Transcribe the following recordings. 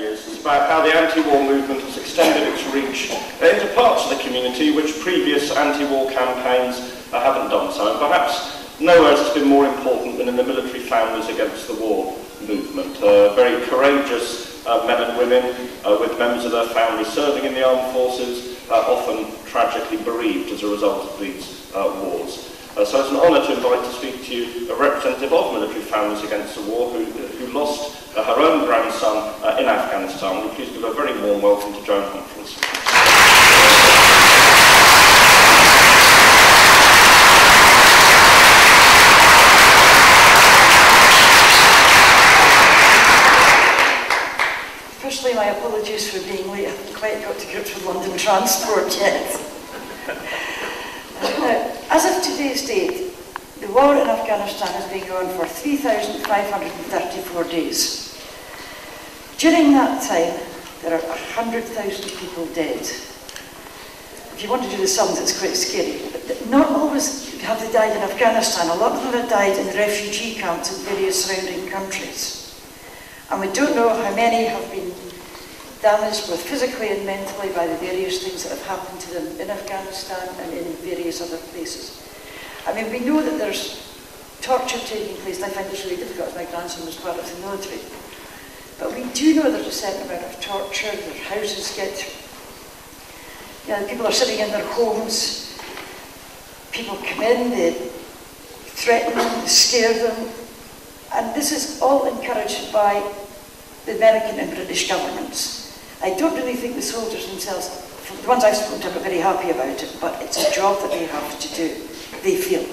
years is about how the anti-war movement has extended its reach into parts of the community which previous anti-war campaigns haven't done so. And perhaps nowhere has it been more important than in the military families against the war movement. Very courageous men and women with members of their families serving in the armed forces, often tragically bereaved as a result of these wars. So it's an honour to invite to speak to you a representative of military families against the war who lost her own grandson in Afghanistan. Will you please give a very warm welcome to Joan Humphreys. Firstly, my apologies for being late. I haven't quite got to grips with London transport yet. As of today's date, the war in Afghanistan has been going for 3,534 days. During that time, there are 100,000 people dead. If you want to do the sums, it's quite scary. But not always have they died in Afghanistan. A lot of them have died in refugee camps in various surrounding countries. And we don't know how many have been damaged both physically and mentally by the various things that have happened to them in Afghanistan and in various other places. I mean, we know that there's torture taking place, and I find this really difficult as my grandson was part of the military. But we do know there's a certain amount of torture, their houses get, people are sitting in their homes, people come in, they threaten them, they scare them, and this is all encouraged by the American and British governments. I don't really think the soldiers themselves, the ones I've spoken to, are very happy about it, but it's a job that they have to do, they feel.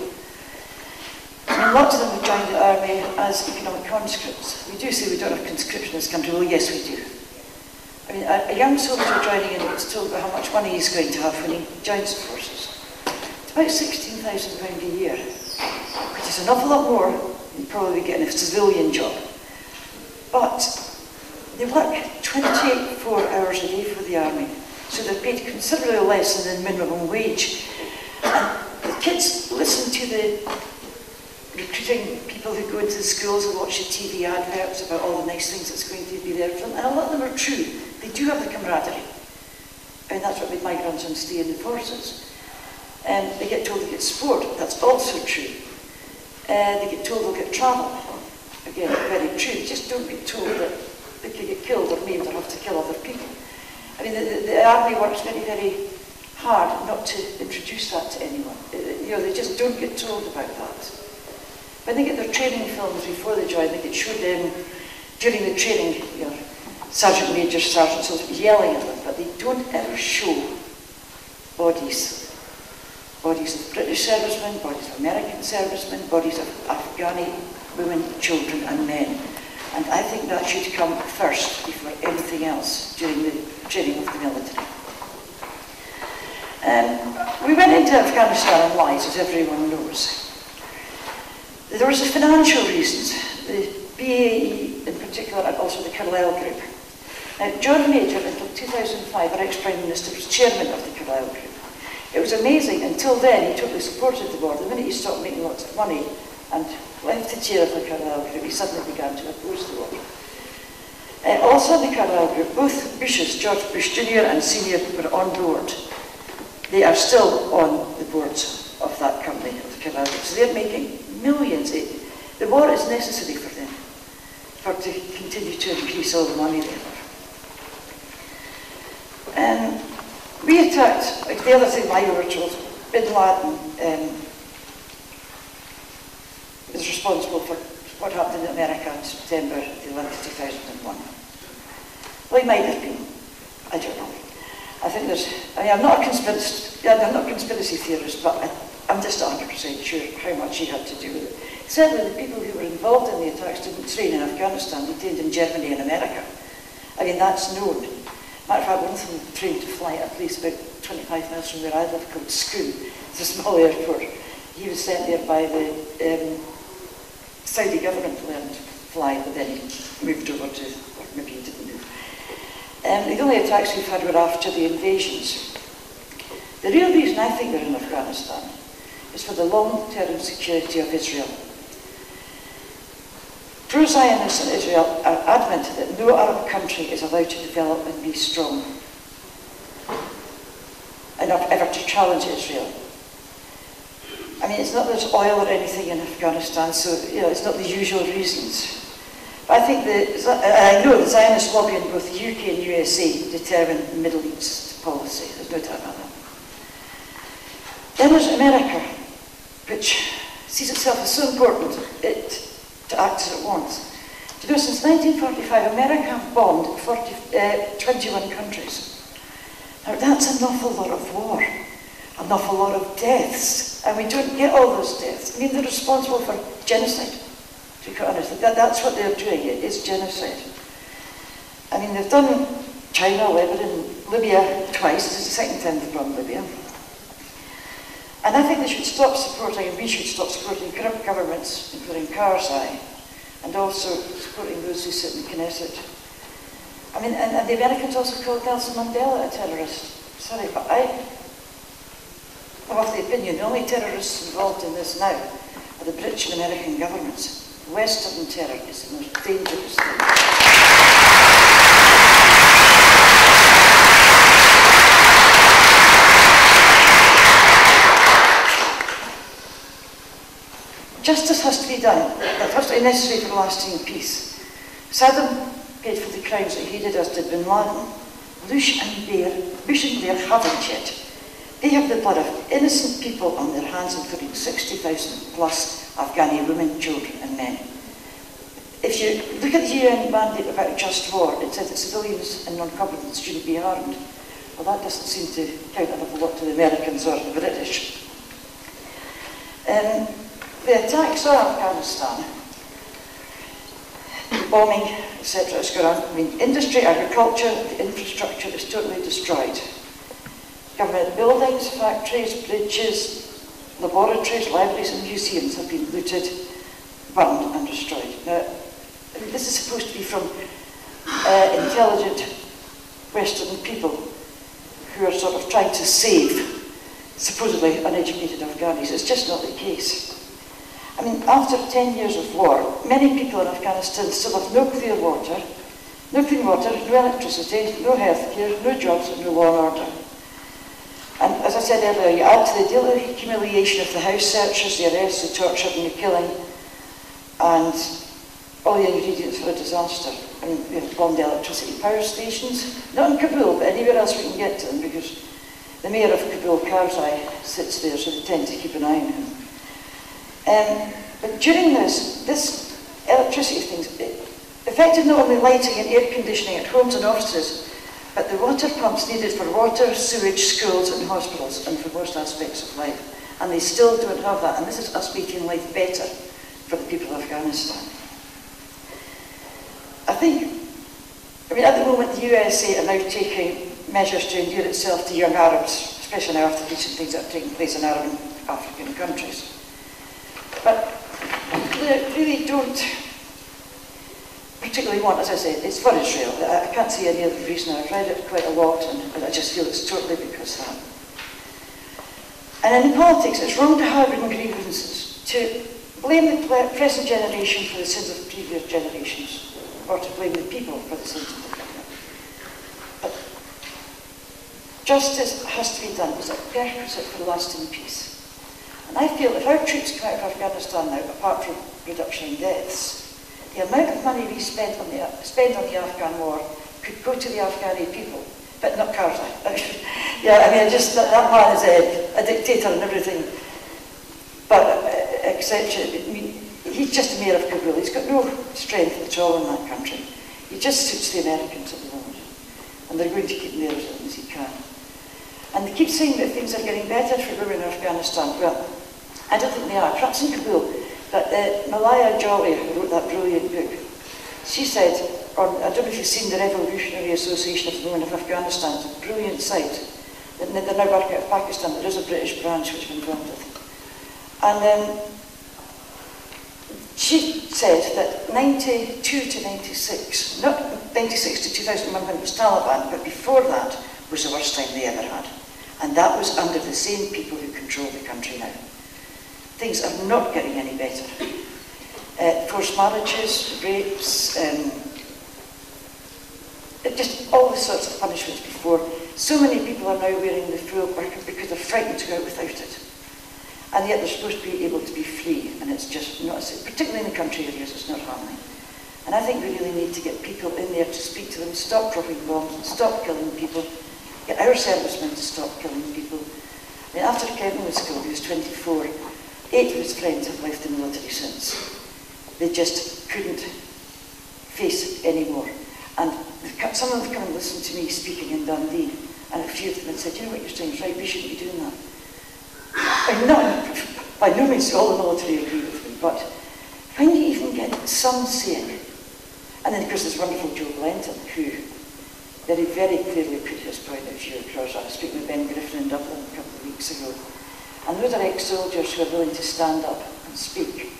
I mean, lots of them have joined the army as economic conscripts. We do say we don't have conscription in this country. Well, yes, we do. I mean, a young soldier joining in gets told about how much money he's going to have when he joins the forces. It's about £16,000 a year, which is an awful lot more than you'd probably get in a civilian job. But they work 24 hours a day for the army, so they're paid considerably less than the minimum wage. And the kids listen to the recruiting people who go into the schools and watch the TV adverts about all the nice things that's going to be there for them, and a lot of them are true. They do have the camaraderie, and that's what made my grandson stay in the forces. They get told they get sport, that's also true. They get told they'll get travel, again, very true. They just don't get told that they could get killed or maimed or have to kill other people. I mean, the army works very, very hard not to introduce that to anyone. They just don't get told about that. When they get their training films before they join, they get showed them during the training, sergeant majors, sergeants, so yelling at them, but they don't ever show bodies. Bodies of British servicemen, bodies of American servicemen, bodies of Afghani women, children and men. And I think that should come first before anything else during the training of the military. We went into Afghanistan on lies, as everyone knows. There was financial reasons, the BAE in particular, and also the Carlisle Group. Now, John Major, until 2005, our ex-Prime Minister, was chairman of the Carlisle Group. It was amazing. Until then, he totally supported the war. The minute he stopped making lots of money and left the chair of the Carlisle Group, he suddenly began to oppose the war. Also in the Carlisle Group, both Bushes, George Bush Jr. and Sr. were on board. They are still on the boards of that company, of the Carlisle Group. So they're making millions. The war is necessary for them, to continue to increase all the money they have. We attacked, like the other thing I were told, Bin Laden is responsible for what happened in America on September 11th, 2001. Well, he might have been. I don't know. I think I'm not a conspiracy theorist, but I'm just 100% sure how much he had to do with it. Certainly the people who were involved in the attacks didn't train in Afghanistan, they trained in Germany and America. I mean, that's known. Matter of fact, one of them trained to fly at a place about 25 miles from where I live called Schoon. It's a small airport. He was sent there by the Saudi government to learn to fly, but then he moved over to, or maybe he didn't move. The only attacks we've had were after the invasions. The real reason I think they're in Afghanistan is for the long-term security of Israel. Pro-Zionists in Israel are adamant that no Arab country is allowed to develop and be strong enough ever to challenge Israel. I mean, it's not that there's oil or anything in Afghanistan, so it's not the usual reasons. But I think I know the Zionist lobby in both the UK and USA determine the Middle East policy. There's no doubt about that. Then there's America, which sees itself as so important to act as it wants. Do you know, since 1945, America have bombed 21 countries. Now, that's an awful lot of war, an awful lot of deaths, and we don't get all those deaths. I mean, they're responsible for genocide, to be quite honest. That's what they're doing, it is genocide. I mean, they've done China, Lebanon, Libya twice. This is the second time they've bombed Libya. And I think they should stop supporting, and we should stop supporting corrupt governments, including Karzai, and also supporting those who sit in Knesset. I mean, and the Americans also called Nelson Mandela a terrorist. Sorry, but I'm of the opinion the only terrorists involved in this now are the British and American governments. Western terror is the most dangerous thing. Justice has to be done. That has to be necessary for lasting peace. Saddam paid for the crimes that he did, as did Bin Laden. Bush and Blair haven't yet. They have the blood of innocent people on their hands, including 60,000 plus Afghani women, children and men. If you look at the UN mandate about just war, it said that civilians and non-combatants shouldn't be harmed. Well, that doesn't seem to count an awful lot to the Americans or the British. The attacks on Afghanistan, the bombing, etc. is going on. I mean, industry, agriculture, the infrastructure is totally destroyed. Government buildings, factories, bridges, laboratories, libraries and museums have been looted, burned and destroyed. Now, this is supposed to be from intelligent Western people who are sort of trying to save supposedly uneducated Afghanis. It's just not the case. I mean, after 10 years of war, many people in Afghanistan still have no clean water, no electricity, no healthcare, no jobs and no law and order. And as I said earlier, you add to the daily humiliation of the house searches, the arrests, the torture and the killing, and all the ingredients for a disaster. I mean, we have bombed electricity power stations, not in Kabul, but anywhere else we can get to them, because the mayor of Kabul, Karzai, sits there, so they tend to keep an eye on him. But during this electricity thing, it affected not only lighting and air conditioning at homes and offices, but the water pumps needed for water, sewage, schools and hospitals, and for most aspects of life. And they still don't have that, and this is us making life better for the people of Afghanistan. I mean, at the moment the USA are now taking measures to endear itself to young Arabs, especially now after recent things that are taking place in Arab and African countries. But they really don't particularly want, as I said, it's for Israel. I can't see any other reason. I've read it quite a lot, and I just feel it's totally because of that. And in politics, it's wrong to harbour grievances, to blame the present generation for the sins of previous generations, or to blame the people for the sins of the government. But justice has to be done as a prerequisite for lasting peace. And I feel if our troops come out of Afghanistan now, apart from reduction in deaths, the amount of money we spend on the Afghan war could go to the Afghani people, but not Karzai. Yeah, I mean, just that man is a dictator and everything, but etc. I mean, he's just the mayor of Kabul. He's got no strength at all in that country. He just suits the Americans at the moment, and they're going to keep him there as long as he can. And they keep saying that things are getting better for women in Afghanistan. Well, I don't think they are. Perhaps in Kabul, but Malaya Jolly, who wrote that brilliant book, she said, or I don't know if you've seen the Revolutionary Association of the Women of Afghanistan, it's a brilliant site. They're now working out of Pakistan. There is a British branch which I'm involved with. And she said that 92 to 96, not 96 to 2001 when it was Taliban, but before that was the worst time they ever had. And that was under the same people who control the country now. Things are not getting any better. forced marriages, rapes, just all the sorts of punishments before. So many people are now wearing the full burqa because they're frightened to go out without it. And yet they're supposed to be able to be free, and it's just not, particularly in the country areas, it's not happening. And I think we really need to get people in there to speak to them, stop dropping bombs, and stop killing people, get our servicemen to stop killing people. I mean, after Kevin was killed, he was 24, 8 of his friends have left the military since. They just couldn't face it anymore. And some of them have come and listened to me speaking in Dundee, and a few of them had said, you know what you're saying is right, we shouldn't be doing that. I'm not, by no means all the military agree with me, but when you even get some saying, and then of course there's wonderful Joe Blenton, who very, very clearly put his point of view across. I was speaking with Ben Griffin in Dublin a couple of weeks ago, and those are ex-soldiers who are willing to stand up and speak,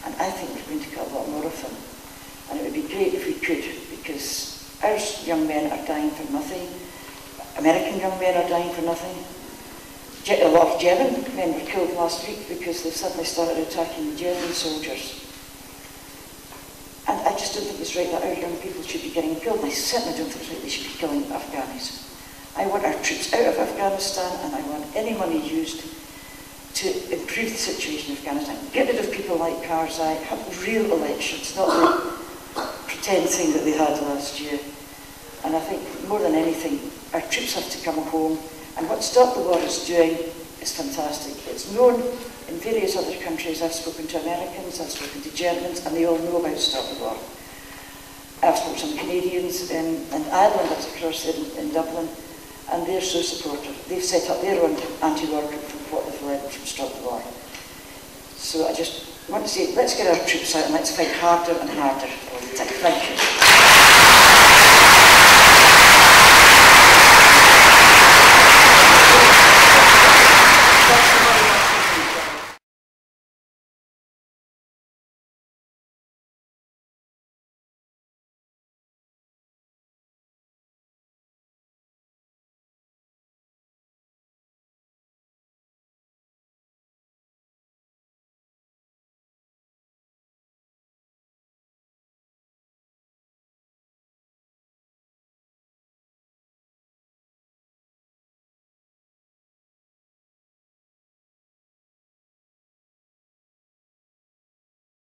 and I think we're going to get a lot more of them. And it would be great if we could, because our young men are dying for nothing, American young men are dying for nothing. A lot of German men were killed last week because they suddenly started attacking the German soldiers. And I just don't think it's right that our young people should be getting killed. I certainly don't think it's right they should be killing Afghanis. I want our troops out of Afghanistan, and I want any money used to improve the situation in Afghanistan. Get rid of people like Karzai, have real elections, not the pretend thing that they had last year. And I think more than anything, our troops have to come home. And what Stop the War is doing is fantastic. It's known in various other countries. I've spoken to Americans, I've spoken to Germans, and they all know about Stop the War. I've spoken to some Canadians in Ireland, that's across in Dublin, and they're so supportive. They've set up their own anti-war group from what they've learned from Stop the War. So I just want to say, let's get our troops out and let's fight harder and harder all the time. Thank you.